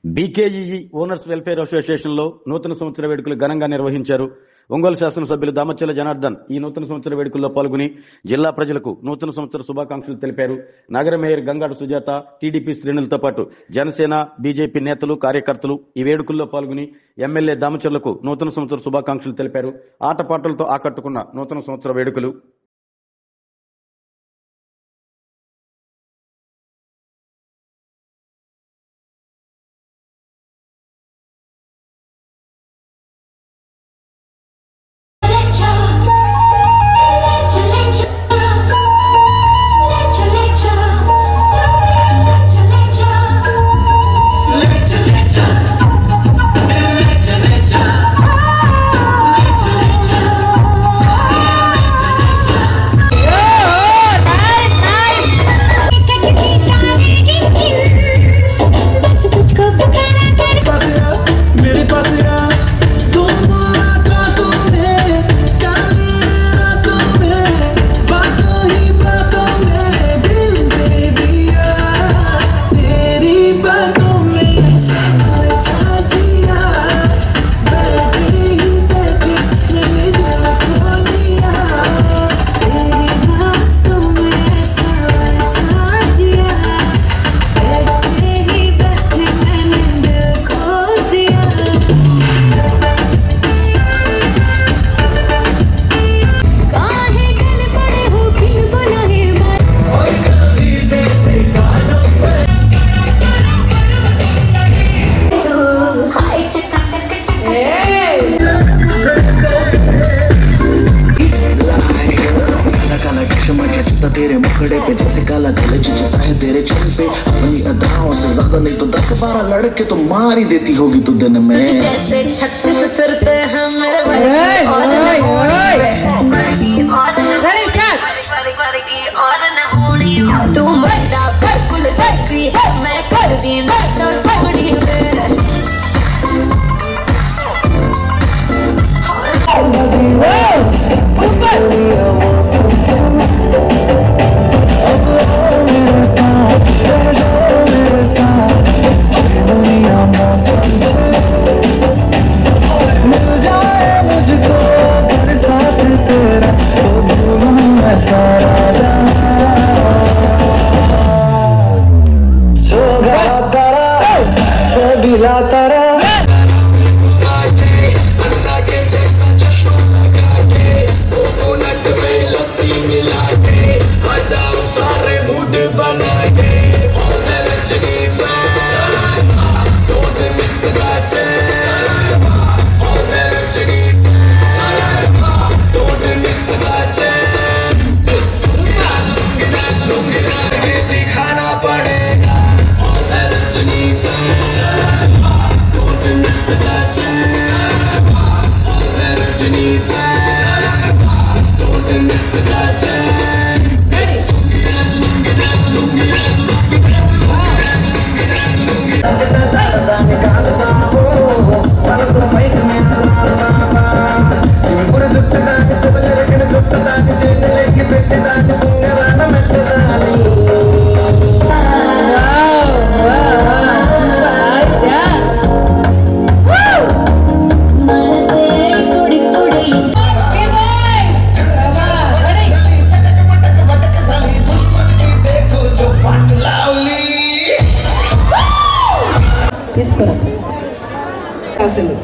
బీకేఈఈ owners welfare association లో నూతన సంవత్సర వేడుకలు ఘనంగా నిర్వహించారు. ఒంగోలు శాసనసభ్యులు దామచర్ల జనార్దన్ ఈ నూతన సంవత్సర వేడుకల్లో పాల్గొని జిల్లా ప్రజలకు నూతన సంవత్సర శుభాకాంక్షలు తెలిపారు. నగర మేయర్ గంగాడు సుజాత, టీడీపీ శ్రేణులతో పాటు జనసేన, బీజేపీ నేతలు, కార్యకర్తలు ఈ వేడుకల్లో పాల్గొని ఎమ్మెల్యే దామచర్లకు నూతన సంవత్సర శుభాకాంక్షలు తెలిపారు. ఆటపాటలతో ఆకట్టుకున్న నూతన సంవత్సర వేడుకలు तेरे मुखड़े पे जैसे काला गले चिचता है तेरे चेहरे पे अपनी अदाओं से ज्यादा नहीं तो 10-12 लड़के तो मार ही देती होगी तू दिन में जैसे 36 फिरते हैं मेरे तू मर्दा बिल्कुल कैसी है मैं कर दी ना तो सगड़ी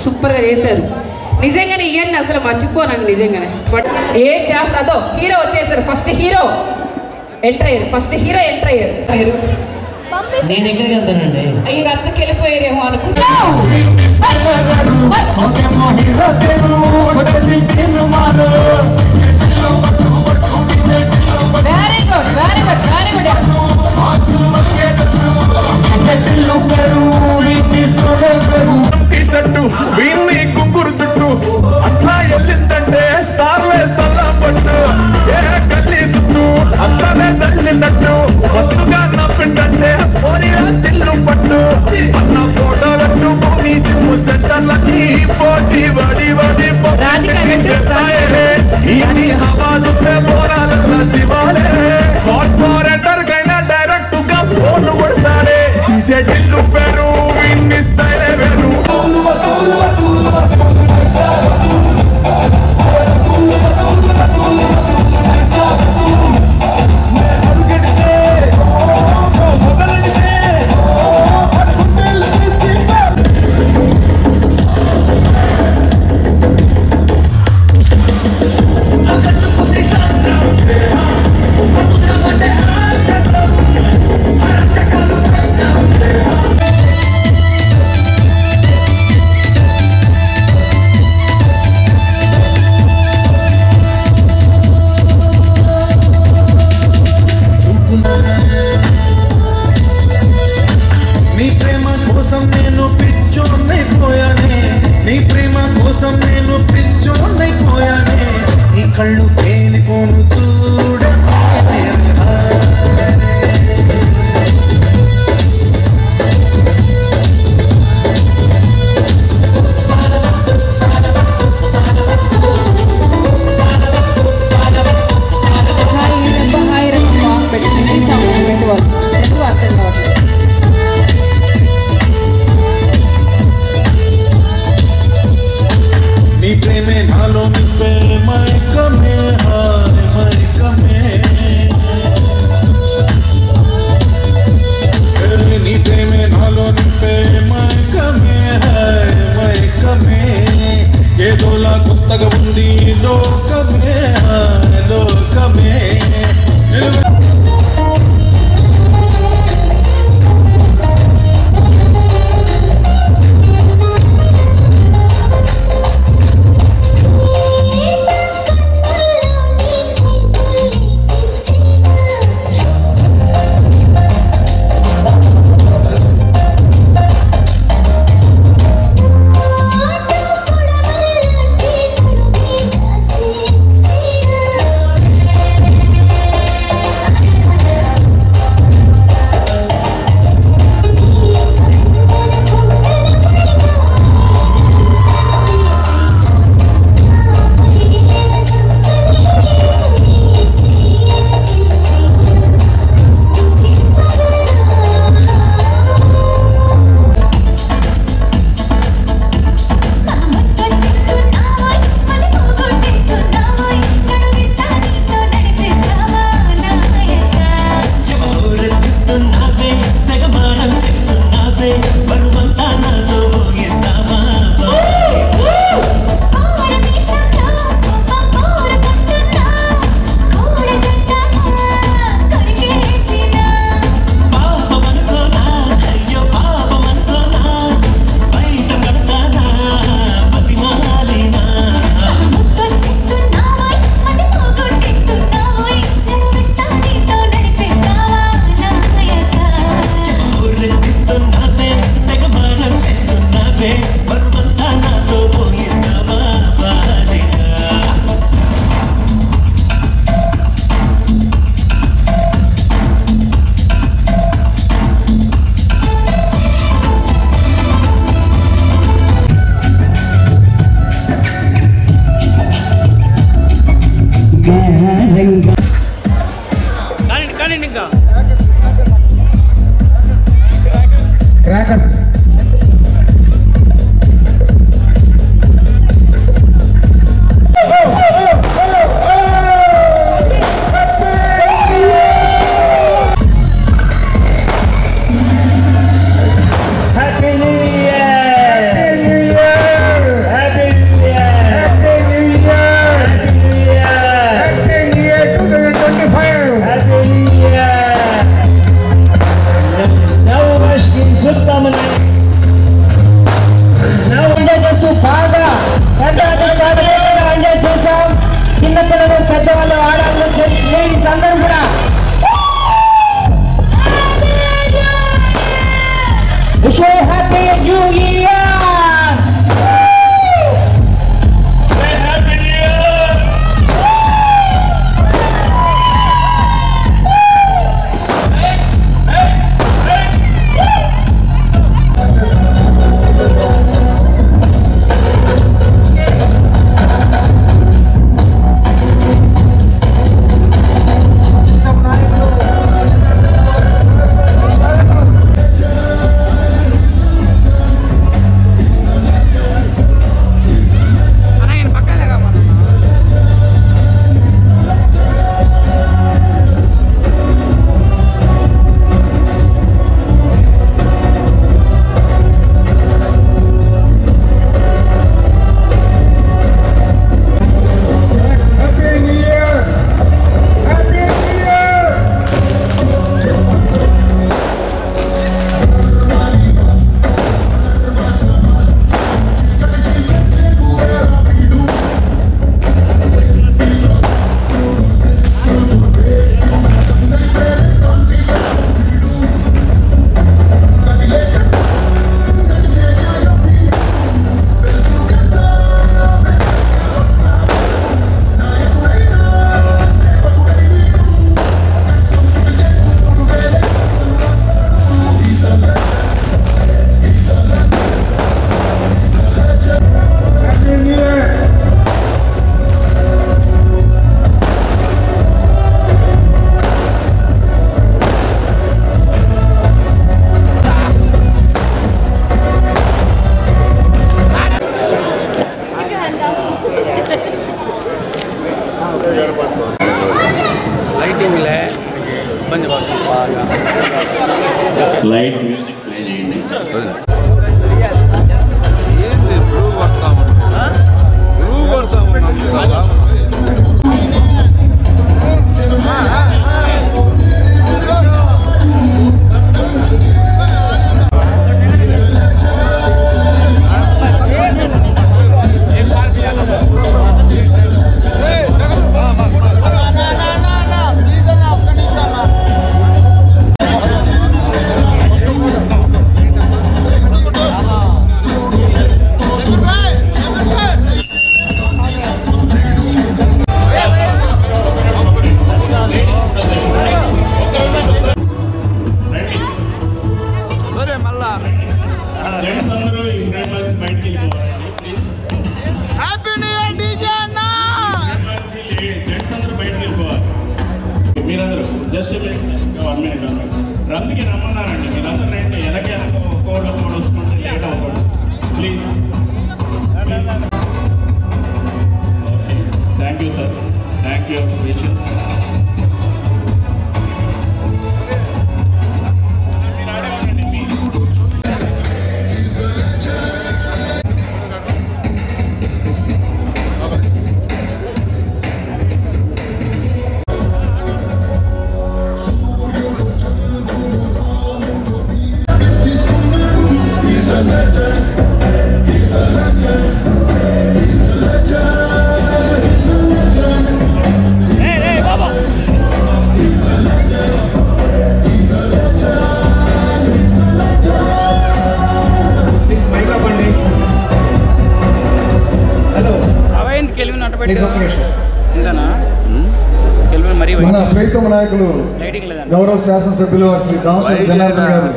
సూపర్ గా చేశారు. నిజంగానే ఇవన్నీ అసలు మర్చిపోనండి. నిజంగానే ఏం చేస్తాదో హీరో వచ్చేసారు. ఫస్ట్ హీరో ఎంటర్ అయ్యారు. నేను ఎక్కడికి వెళ్తానండి? అయ్యి నచ్చకి వెళ్ళిపోయారేమో అనుకుంటా. వెరీ గుడ్ వీన్ని గుంగురు చుట్టూ అట్లా వెళ్ళిందంటే స్టార్ వేసల్లా పట్టు ఏ గల్లీ చుట్టూ అట్లనే చల్లినట్టు వస్తుగా నప్పిందంటే తిల్లు పట్టు అన్న ఫోటో పెట్టు భూమి జిమ్ము సెంటర్లకి పోటీ బడి ఈ హవా చుట్టే పోరాల శివాలే కార్పొరేటర్ కైనా డైరెక్ట్ గా ఫోన్ కొడతాడే చెల్లు పేరు నేను పిచ్చోన్నైపోయానే, నీ ప్రేమ కోసం నేను పిచ్చోన్నైపోయానే, నీ కళ్ళు పేలిపోను చూడనే నీ ప్రేమే నాలో నింపే మైకమే హాయ్ మైకమే, నీ ప్రేమే నాలో నింపే మైకమే హాయ్ మైకమే, ఏదోలా కొత్తగా ఉంది లోకమే హాయ్ లోకమే. మీరందరూ జస్ట్ 1 minute రందికి రమ్మన్నారండి. మీరందరూ రండి. ఎలాగే ఒక్కోడు వస్తుంటే లేట్ అవ్వకూడదు please. Okay, thank you sir, thank you patience. మన ప్రీతమ నాయకులు గౌరవ శాసనసభ్యులు శ్రీ దామచర్ల జనార్దన్ గారు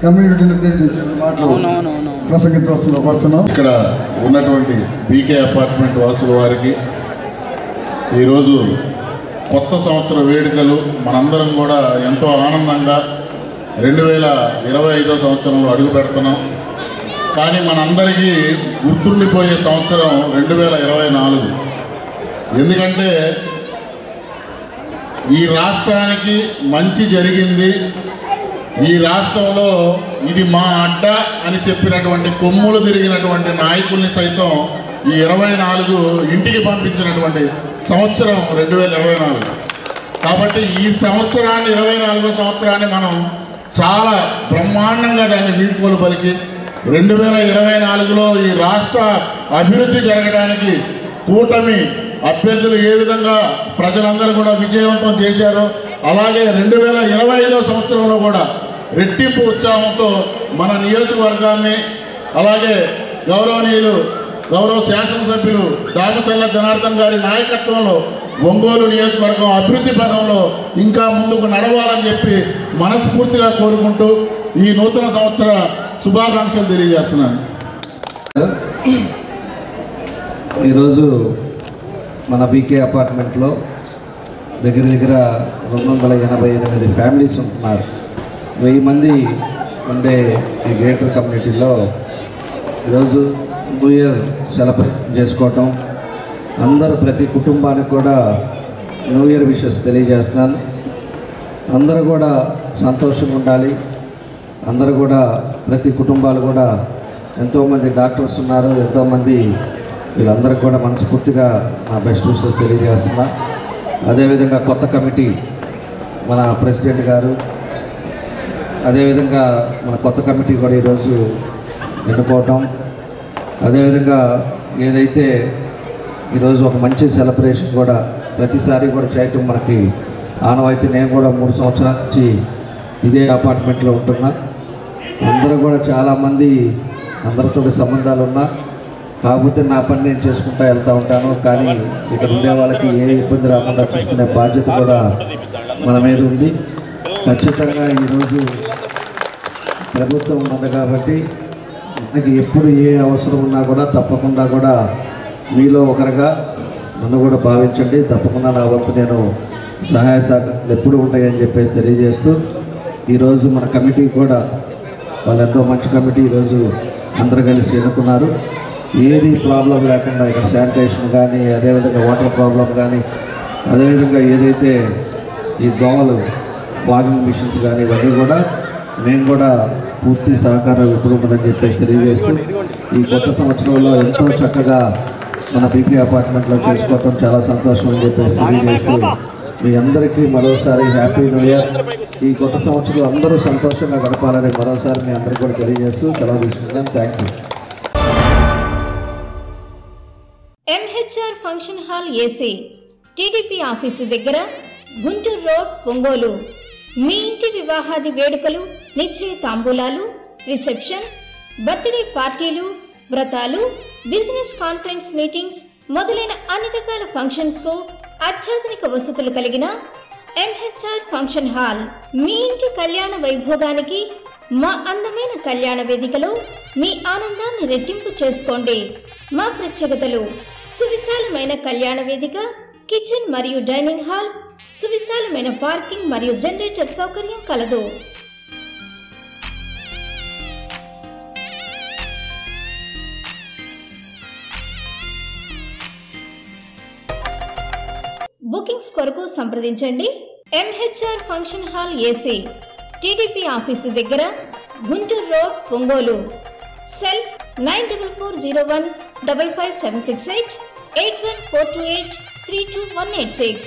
కమ్యూనిటీని ఉద్దేశించి ప్రసంగించవలసిన ఇక్కడ ఉన్నటువంటి బీకే అపార్ట్మెంట్ వాసుల వారికి ఈరోజు కొత్త సంవత్సర వేడుకలు మనందరం కూడా ఎంతో ఆనందంగా 2025వ సంవత్సరంలో అడుగు పెడుతున్నాం. కానీ మనందరికీ గుర్తుండిపోయే సంవత్సరం 2024. ఎందుకంటే ఈ రాష్ట్రానికి మంచి జరిగింది, ఈ రాష్ట్రంలో ఇది మా అడ్డ అని చెప్పినటువంటి కొమ్ములు తిరిగినటువంటి నాయకుల్ని సైతం ఈ 24 ఇంటికి పంపించినటువంటి సంవత్సరం 2024. కాబట్టి ఈ సంవత్సరాన్ని 24వ సంవత్సరాన్ని మనం చాలా బ్రహ్మాండంగా దాన్ని వీడ్కోలు పలికి 2024లో ఈ రాష్ట్ర అభివృద్ధి జరగడానికి కూటమి అభ్యర్థులు ఏ విధంగా ప్రజలందరూ కూడా విజయవంతం చేశారో అలాగే 2025వ సంవత్సరంలో కూడా రెట్టింపు ఉత్సాహంతో మన నియోజకవర్గాన్ని అలాగే గౌరవ శాసనసభ్యులు దామచర్ల జనార్దన్ గారి నాయకత్వంలో ఒంగోలు నియోజకవర్గం అభివృద్ధి పథంలో ఇంకా ముందుకు నడవాలని చెప్పి మనస్ఫూర్తిగా కోరుకుంటూ ఈ నూతన సంవత్సర శుభాకాంక్షలు తెలియజేస్తున్నాను. ఈరోజు మన బీకే అపార్ట్మెంట్లో దగ్గర 288 ఫ్యామిలీస్ ఉంటున్నారు. 1000 మంది ఉండే ఈ గ్రేటర్ కమ్యూనిటీలో ఈరోజు న్యూ ఇయర్ సెలబ్రేట్ చేసుకోవటం, అందరూ ప్రతి కుటుంబానికి కూడా న్యూ ఇయర్ విషెస్ తెలియజేస్తున్నాను. అందరూ కూడా సంతోషంగా ఉండాలి. అందరూ కూడా ప్రతి కుటుంబాలు కూడా ఎంతోమంది డాక్టర్స్ ఉన్నారు, ఎంతోమంది వీళ్ళందరికీ కూడా మనస్ఫూర్తిగా నా బెస్ట్ విషెస్ తెలియజేస్తున్నా. అదేవిధంగా కొత్త కమిటీ మన ప్రెసిడెంట్ గారు, అదేవిధంగా మన కొత్త కమిటీ కూడా ఈరోజు ఎన్నుకోవటం, అదేవిధంగా ఏదైతే ఈరోజు ఒక మంచి సెలబ్రేషన్ కూడా ప్రతిసారి కూడా చేయటం మనకి ఆనవాయితీ. నేను కూడా 3 సంవత్సరాల నుంచి ఇదే అపార్ట్మెంట్లో ఉంటున్నా. అందరూ కూడా చాలామంది అందరితో సంబంధాలు ఉన్నా, కాకపోతే నా పని నేను చేసుకుంటూ వెళ్తూ ఉంటాను. కానీ ఇక్కడ ఉండే వాళ్ళకి ఏ ఇబ్బంది రాకుండా చూసుకునే బాధ్యత కూడా మన మీద ఉంది. ఖచ్చితంగా ఈరోజు ప్రభుత్వం ఉన్నది కాబట్టి మనకి ఎప్పుడు ఏ అవసరం ఉన్నా కూడా తప్పకుండా కూడా మీలో ఒకరిగా నన్ను కూడా భావించండి. తప్పకుండా నా వంతు నేను సహాయ సహకారాలు ఎప్పుడు ఉంటాయని చెప్పేసి తెలియజేస్తూ, ఈరోజు మన కమిటీ కూడా వాళ్ళు ఎంతో మంచి కమిటీ ఈరోజు అందరూ కలిసి ఎన్నుకున్నారు. ఏది ప్రాబ్లం లేకుండా ఇక్కడ శానిటేషన్ కానీ, అదేవిధంగా వాటర్ ప్రాబ్లం కానీ, అదేవిధంగా ఏదైతే ఈ దోమలు వాకింగ్ మిషన్స్ కానీ ఇవన్నీ కూడా మేము కూడా పూర్తి సహకారం ఎప్పుడు ఉంటుందని చెప్పేసి తెలియజేస్తూ, ఈ కొత్త సంవత్సరంలో ఎంతో చక్కగా మన బీపీ అపార్ట్మెంట్లో చేసుకోవటం చాలా సంతోషం అని చెప్పేసి తెలియజేస్తూ మీ అందరికీ మరోసారి హ్యాపీ న్యూ ఇయర్. ఈ కొత్త సంవత్సరం అందరూ సంతోషంగా గడపాలని మరోసారి మీ అందరికీ కూడా తెలియజేస్తూ సెలవు తీసుకుంటాం. Thank you. MHR function hall AC, TDP office దగ్గర, గుంటూరు రోడ్, ఒంగోలు. మీ ఇంటి వివాహాది వేడుకలు, నిశ్చయ తాంబూలాలు, రిసెప్షన్, బర్త్డే పార్టీలు, వ్రతాలు, బిజినెస్ కాన్ఫరెన్స్ మీటింగ్స్ మొదలైన అన్ని రకాల ఫంక్షన్స్కు అత్యాధునిక వసతులు కలిగిన ఎంహెచ్ఆర్ ఫంక్షన్ హాల్ మీ ఇంటి కళ్యాణ వైభోగానికి మా అందమైన కళ్యాణ వేదికలో మీ ఆనందాన్ని రెట్టింపు చేసుకోండి. మా ప్రత్యేకతలు: సువిశాలమైన కళ్యాణ వేదిక, కిచెన్ మరియు డైనింగ్ హాల్, సువిశాలమైన పార్కింగ్ మరియు జనరేటర్ సౌకర్యం కలదు. బుకింగ్స్ కొరకు సంప్రదించండి. MHR function hall AC, TDP office దగ్గర, గుంటూరు రోడ్, ఒంగోలు. సెల్ 9440155768 8142832186.